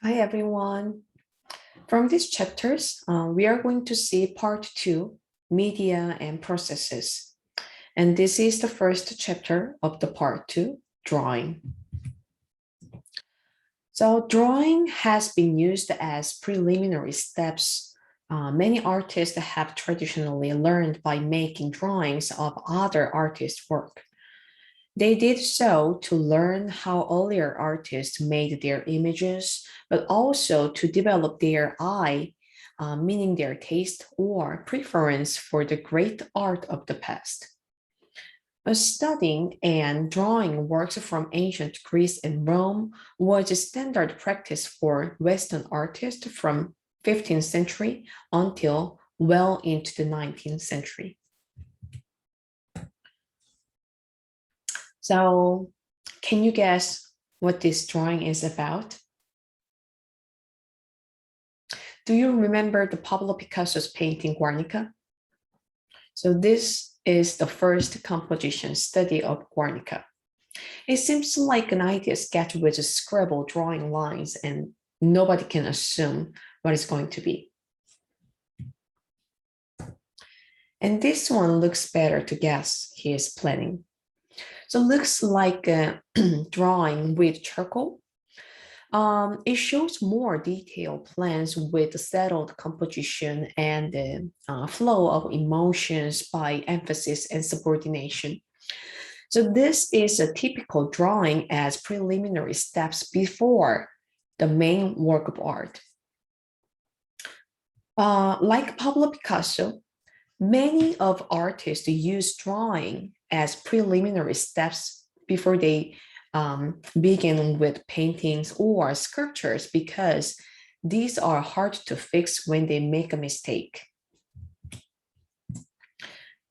Hi, everyone. From these chapters, we are going to see part two, media and processes. And this is the first chapter of the part two, drawing. So drawing has been used as preliminary steps. Many artists have traditionally learned by making drawings of other artists' work. They did so to learn how earlier artists made their images, but also to develop their eye, meaning their taste or preference for the great art of the past. Studying and drawing works from ancient Greece and Rome was a standard practice for Western artists from 15th century until well into the 19th century. So can you guess what this drawing is about? Do you remember the Pablo Picasso's painting Guernica? So this is the first composition study of Guernica. It seems like an idea sketch with a scribble drawing lines and nobody can assume what it's going to be. And this one looks better to guess he is planning. So it looks like a drawing with charcoal. It shows more detailed plans with settled composition and the flow of emotions by emphasis and subordination. So this is a typical drawing as preliminary steps before the main work of art. Like Pablo Picasso, many of artists use drawing as preliminary steps before they begin with paintings or sculptures because these are hard to fix when they make a mistake.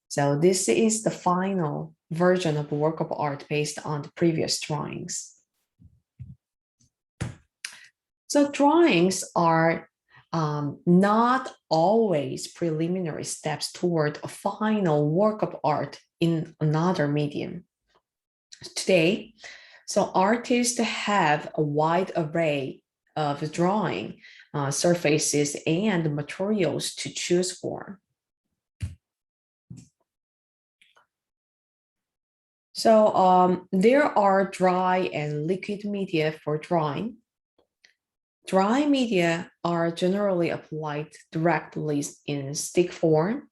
So this is the final version of a work of art based on the previous drawings. So drawings are not always preliminary steps toward a final work of art in another medium. Today, so artists have a wide array of drawing surfaces and materials to choose for. So there are dry and liquid media for drawing. Dry media are generally applied directly in stick form,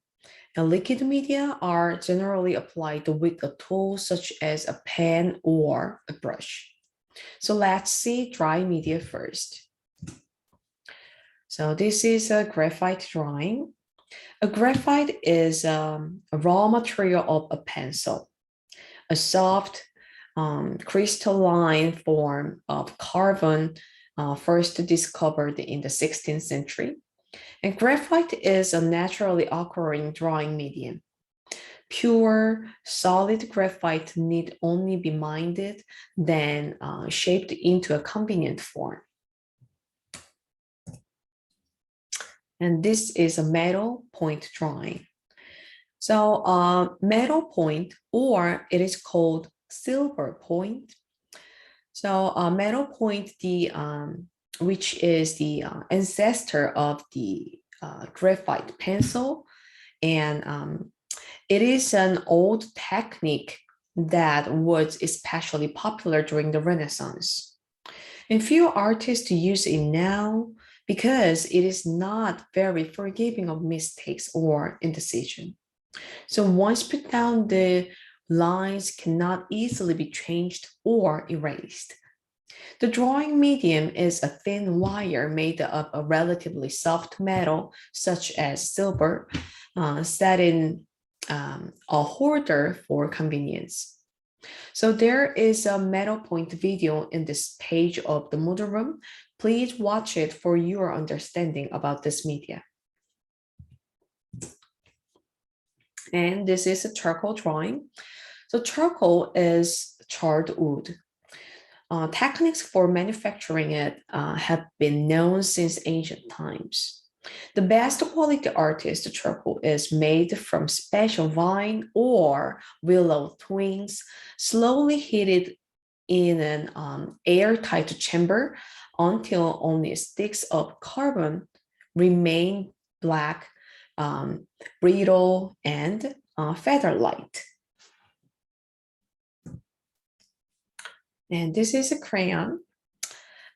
and liquid media are generally applied with a tool such as a pen or a brush. So let's see dry media first. So this is a graphite drawing. A graphite is a raw material of a pencil, a soft crystalline form of carbon first discovered in the 16th century. And graphite is a naturally occurring drawing medium. Pure, solid graphite need only be mined, then shaped into a convenient form. And this is a metal point drawing. So metal point, or it is called silver point. So metal point, which is the ancestor of the graphite pencil, and it is an old technique that was especially popular during the Renaissance. And few artists use it now because it is not very forgiving of mistakes or indecision. So once put down, the lines cannot easily be changed or erased. The drawing medium is a thin wire made of a relatively soft metal, such as silver, set in a holder for convenience. So there is a metal point video in this page of the Moodle Room. Please watch it for your understanding about this media. And this is a charcoal drawing. So charcoal is charred wood. Techniques for manufacturing it have been known since ancient times. The best quality artist charcoal is made from special vine or willow twigs, slowly heated in an airtight chamber until only sticks of carbon remain black, brittle, and feather-light. And this is a crayon.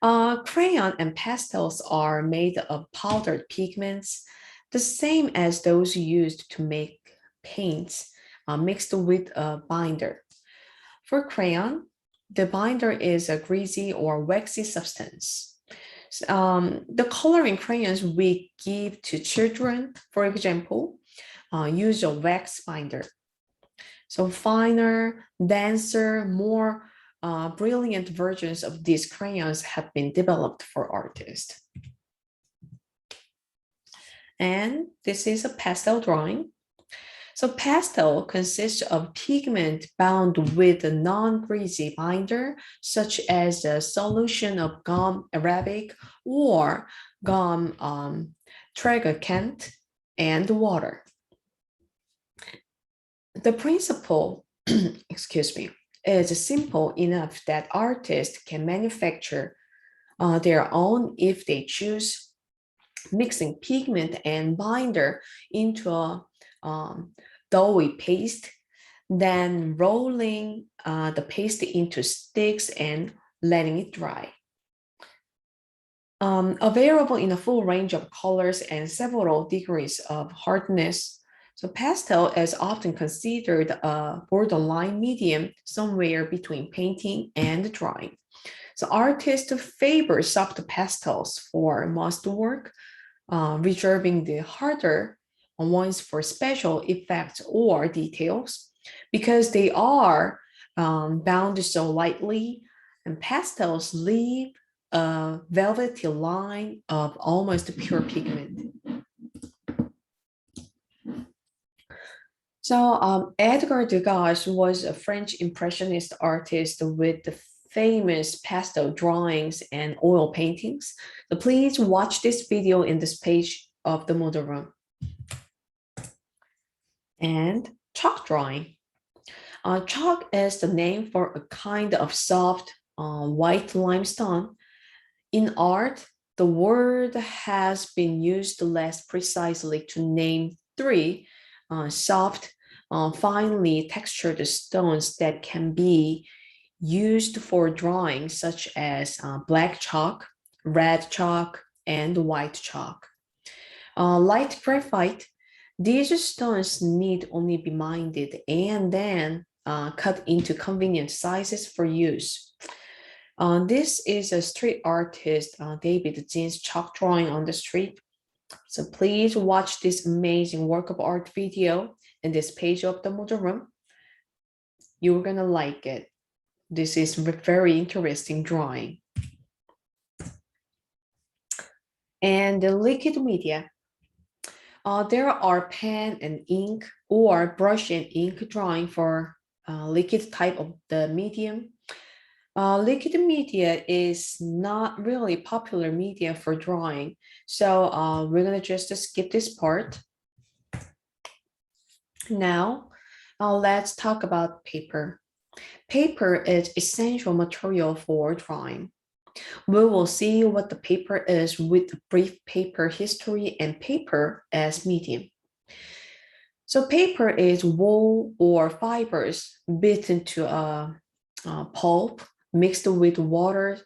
Crayon and pastels are made of powdered pigments, the same as those used to make paints, mixed with a binder. For crayon, the binder is a greasy or waxy substance. The coloring crayons we give to children, for example, use a wax binder. So finer, denser, more brilliant versions of these crayons have been developed for artists. And this is a pastel drawing. So pastel consists of pigment bound with a non-greasy binder, such as a solution of gum arabic or gum tragacanth and water. The principle, excuse me, is simple enough that artists can manufacture their own if they choose, mixing pigment and binder into a doughy paste, then rolling the paste into sticks and letting it dry. Available in a full range of colors and several degrees of hardness. So pastel is often considered a borderline medium, somewhere between painting and drawing. So artists favor soft pastels for most work, reserving the harder ones for special effects or details, because they are bound so lightly, and pastels leave a velvety line of almost pure pigment. So Edgar Degas was a French impressionist artist with the famous pastel drawings and oil paintings. So please watch this video in this page of the Moodle Room. And chalk drawing. Chalk is the name for a kind of soft white limestone. In art, the word has been used less precisely to name three soft, finely textured stones that can be used for drawing, such as black chalk, red chalk, and white chalk. Light graphite, these stones need only be mined and then cut into convenient sizes for use. This is a street artist, David Jin's chalk drawing on the street. So please watch this amazing work of art video in this page of the Moodle Room. You're gonna like it. This is a very interesting drawing. And the liquid media. There are pen and ink or brush and ink drawing for liquid type of the medium. Liquid media is not really popular media for drawing, so we're gonna just skip this part. Now, let's talk about paper. Paper is essential material for drawing. We will see what the paper is with a brief paper history and paper as medium. So paper is wool or fibers beaten to a pulp, mixed with water,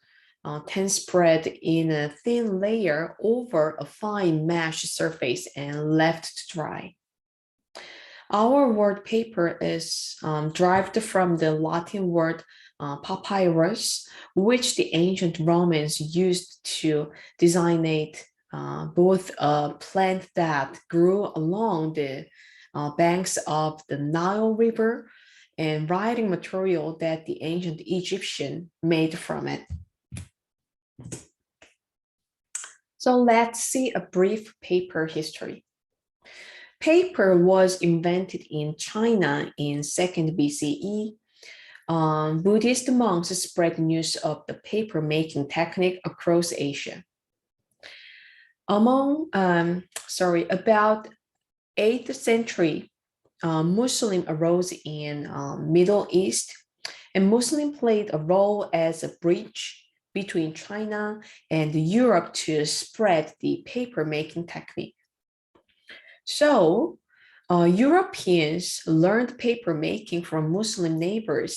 then spread in a thin layer over a fine mesh surface and left to dry. Our word paper is derived from the Latin word papyrus, which the ancient Romans used to designate both a plant that grew along the banks of the Nile River and writing material that the ancient Egyptian made from it. So let's see a brief paper history. Paper was invented in China in 2nd BCE. Buddhist monks spread news of the paper making technique across Asia. About 8th century, Muslim arose in Middle East, and Muslim played a role as a bridge between China and Europe to spread the paper making technique. So Europeans learned paper making from Muslim neighbors,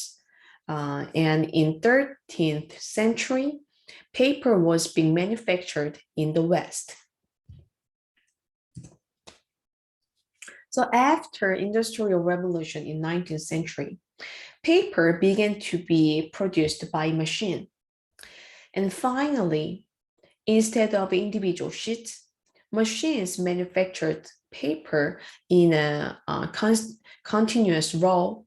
and in 13th century, paper was being manufactured in the West. So after Industrial Revolution in 19th century, paper began to be produced by machine. And finally, instead of individual sheets, machines manufactured paper in a continuous row.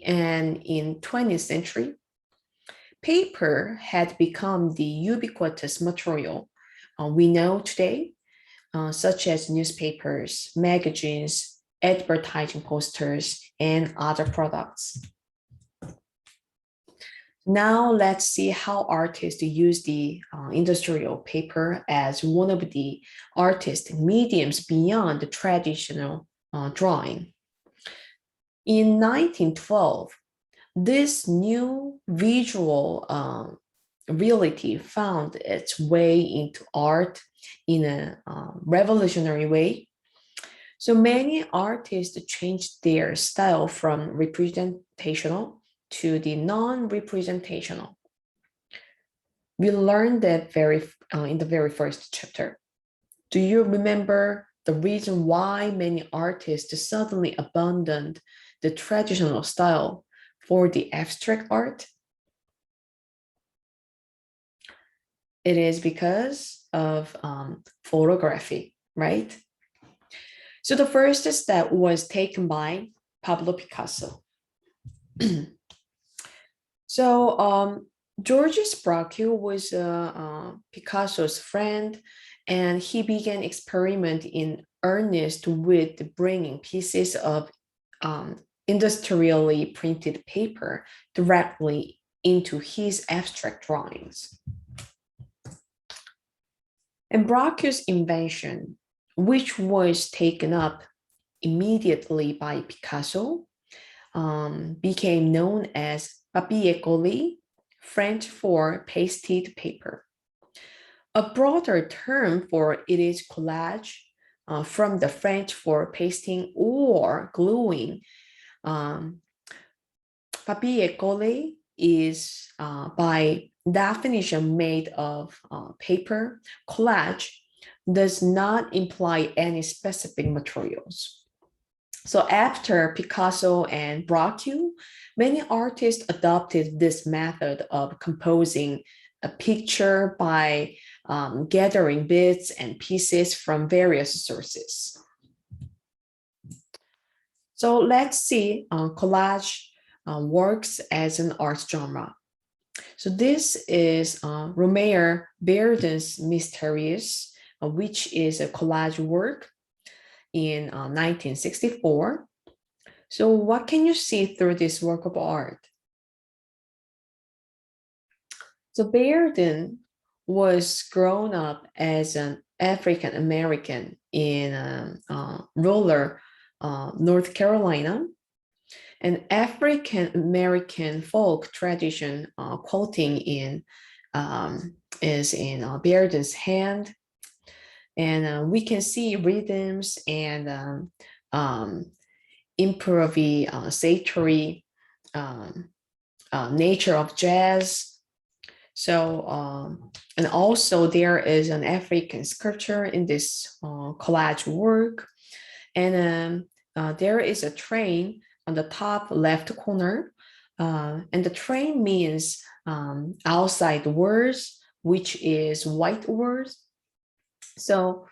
And in 20th century, paper had become the ubiquitous material we know today, such as newspapers, magazines, advertising posters, and other products. Now let's see how artists use the industrial paper as one of the artistic mediums beyond the traditional drawing. In 1912, this new visual reality found its way into art in a revolutionary way. So many artists changed their style from representational to the non-representational. We learned that in the very first chapter. Do you remember the reason why many artists suddenly abandoned the traditional style for the abstract art? It is because of photography, right? So the first step was taken by Pablo Picasso. So Georges Braque was Picasso's friend, and he began experiment in earnest with bringing pieces of industrially printed paper directly into his abstract drawings. And Braque's invention, which was taken up immediately by Picasso, became known as papier-collé, French for pasted paper. A broader term for it is collage, from the French for pasting or gluing. Papier-collé is by definition made of paper. Collage does not imply any specific materials. So after Picasso and Braque, many artists adopted this method of composing a picture by gathering bits and pieces from various sources. So let's see collage works as an art genre. So this is Romain Béarden's Mysterious, which is a collage work in 1964. So what can you see through this work of art? So Béarden was grown up as an African American in rural North Carolina. An African American folk tradition quilting is in Béarden's hand. And we can see rhythms and improvisatory nature of jazz. So, and also there is an African sculpture in this collage work. And there is a train on the top left corner. And the train means outside words, which is white words. So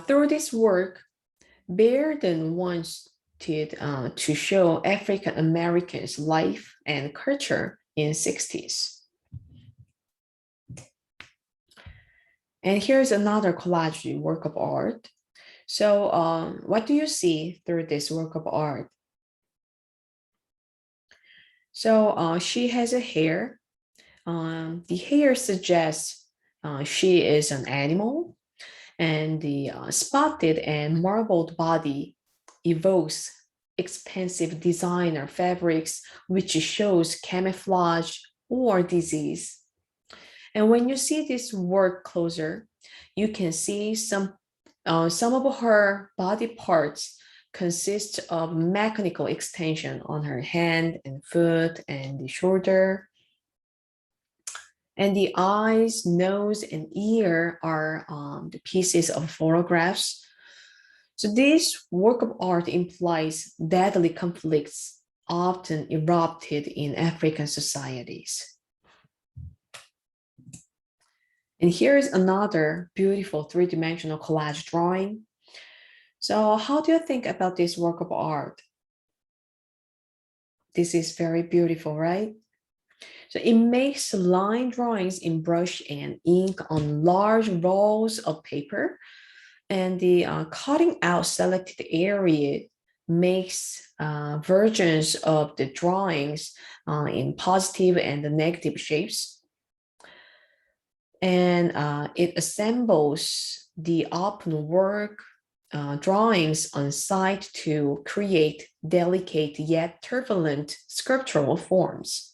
through this work, Béarden wants to show African Americans' life and culture in the 60s. And here's another collage work of art. So what do you see through this work of art? So she has a hair. The hair suggests she is an animal, and the spotted and marbled body evokes expensive designer fabrics, which shows camouflage or disease. And when you see this work closer, you can see some of her body parts consist of mechanical extension on her hand and foot and the shoulder. And the eyes, nose, and ear are the pieces of photographs. So this work of art implies deadly conflicts often erupted in African societies. And here's another beautiful three-dimensional collage drawing. So how do you think about this work of art? This is very beautiful, right? So it makes line drawings in brush and ink on large rolls of paper, and the cutting out selected area makes versions of the drawings in positive and negative shapes. And it assembles the open work drawings on site to create delicate yet turbulent sculptural forms.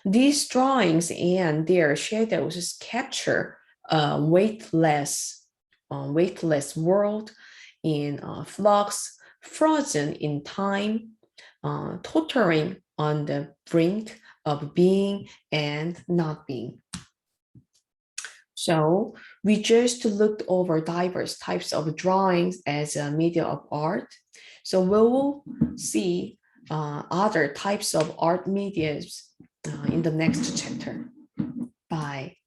These drawings and their shadows capture a weightless world in flux, frozen in time, tottering on the brink of being and not being. So we just looked over diverse types of drawings as a medium of art. So we will see other types of art mediums in the next chapter. Bye.